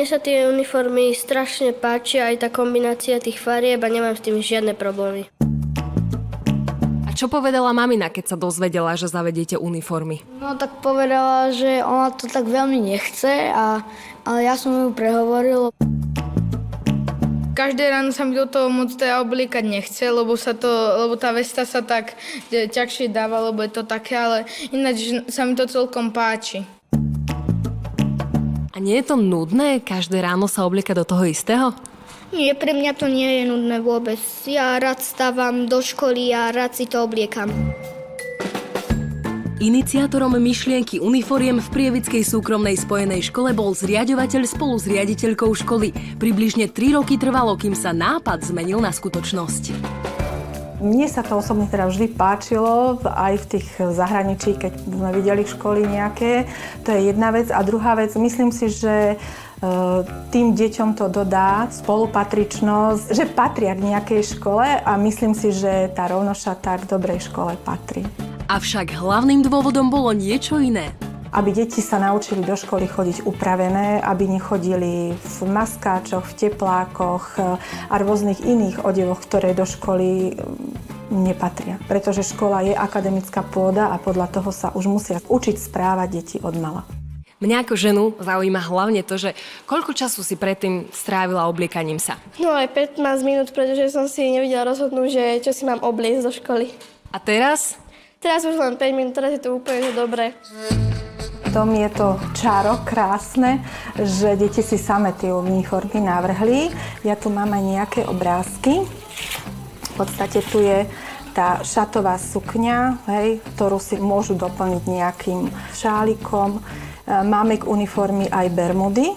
Mne sa tie uniformy strašne páčia, aj tá kombinácia tých farieb a nemám s tým žiadne problémy. A čo povedala mamina, keď sa dozvedela, že zavediete uniformy? No tak povedala, že ona to tak veľmi nechce, ale ja som ju prehovoril. Každé ráno sa mi do toho moc obliekať nechce, lebo tá vesta sa tak ťažšie dáva, lebo je to také, ale ináč sa mi to celkom páči. A nie je to nudné každé ráno sa obliekať do toho istého? Nie, pre mňa to nie je nudné vôbec. Ja rád stávam do školy a rád si to obliekam. Iniciátorom myšlienky uniforiem v Prievidskej súkromnej spojenej škole bol zriaďovateľ spolu s riaditeľkou školy. Približne 3 roky trvalo, kým sa nápad zmenil na skutočnosť. Mne sa to osobne teda vždy páčilo, aj v tých zahraničí, keď sme videli školy nejaké. To je jedna vec. A druhá vec, myslím si, že tým deťom to dodá spolupatričnosť, že patria k nejakej škole a myslím si, že tá rovnošata k dobrej škole patrí. Avšak hlavným dôvodom bolo niečo iné. Aby deti sa naučili do školy chodiť upravené, aby nechodili v maskáčoch, v teplákoch a rôznych iných odevoch, ktoré do školy nepatria. Pretože škola je akademická pôda a podľa toho sa už musia učiť správať deti od mala. Mňa ako ženu zaujíma hlavne to, že koľko času si predtým strávila obliekaním sa. No aj 15 minút, pretože som si nevedela rozhodnúť, že čo si mám obliecť do školy. A teraz? Teraz už len 5 minút, teraz je to úplne dobré. V tom je to čaro krásne, že deti si same tie uniformy navrhli. Ja tu mám aj nejaké obrázky. V podstate tu je tá šatová sukňa, ktorú si môžu doplniť nejakým šálikom. Máme k uniformy aj bermudy.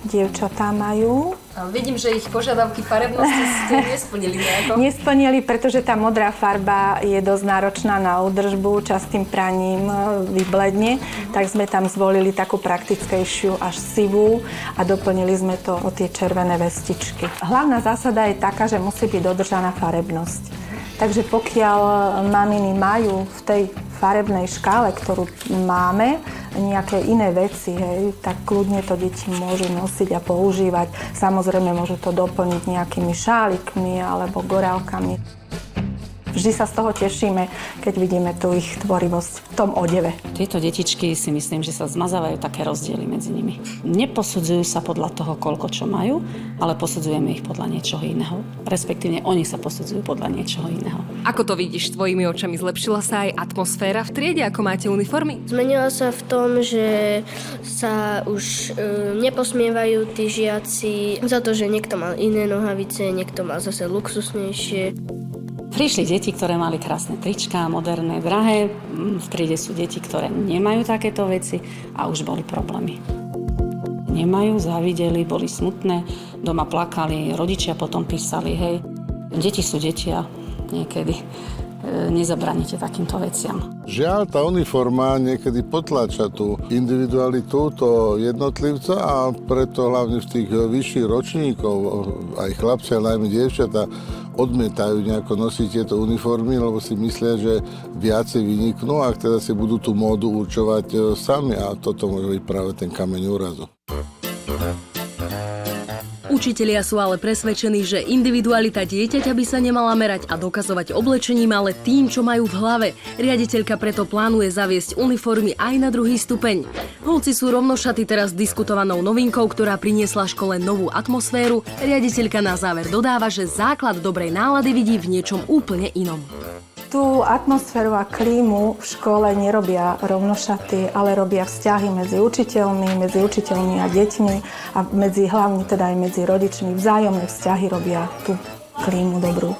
Dievčatá majú. Vidím, že ich požiadavky farebnosti ste nesplnili nejako. Nesplnili, pretože tá modrá farba je dosť náročná na údržbu, častým praním vybledne, tak sme tam zvolili takú praktickejšiu až sivú a doplnili sme to o tie červené vestičky. Hlavná zásada je taká, že musí byť dodržaná farebnosť. Takže pokiaľ maminy majú v tej farebnej škále, ktorú máme, nejaké iné veci, tak kľudne to deti môžu nosiť a používať. Samozrejme, môžu to doplniť nejakými šálikmi alebo gorálkami. Vždy sa z toho tešíme, keď vidíme tú ich tvorivosť v tom odeve. Tieto detičky si myslím, že sa zmazávajú také rozdiely medzi nimi. Neposudzujú sa podľa toho, koľko čo majú, ale posudzujeme ich podľa niečoho iného. Respektívne oni sa posudzujú podľa niečoho iného. Ako to vidíš tvojimi očami? Zlepšila sa aj atmosféra v triede, ako máte uniformy? Zmenila sa v tom, že sa už neposmievajú tí žiaci za to, že niekto mal iné nohavice, niekto mal zase luxusnejšie. Prišli deti, ktoré mali krásne tričká, moderné, drahé. V triede sú deti, ktoré nemajú takéto veci a už boli problémy. Nemajú, závideli, boli smutné, doma plakali, rodičia potom písali, hej, deti sú deti a niekedy nezabraníte takýmto veciam. Žiaľ, tá uniforma niekedy potláča tú individualitu toho jednotlivca a preto hlavne v tých vyšších ročníkov aj chlapci, ale najmä dievčatá odmietajú nejako nosiť tieto uniformy, lebo si myslia, že viacej vyniknú a teda si budú tú módu určovať sami a toto môže byť práve ten kameň úrazu. Učitelia sú ale presvedčení, že individualita dieťaťa by sa nemala merať a dokazovať oblečením, ale tým, čo majú v hlave. Riaditeľka preto plánuje zaviesť uniformy aj na druhý stupeň. Hoci sú rovnošaty teraz diskutovanou novinkou, ktorá priniesla škole novú atmosféru, riaditeľka na záver dodáva, že základ dobrej nálady vidí v niečom úplne inom. Tú atmosféru a klímu v škole nerobia rovnošaty, ale robia vzťahy medzi učiteľmi a deťmi a hlavne teda aj medzi rodičmi. Vzájomné vzťahy robia tú klímu dobrú.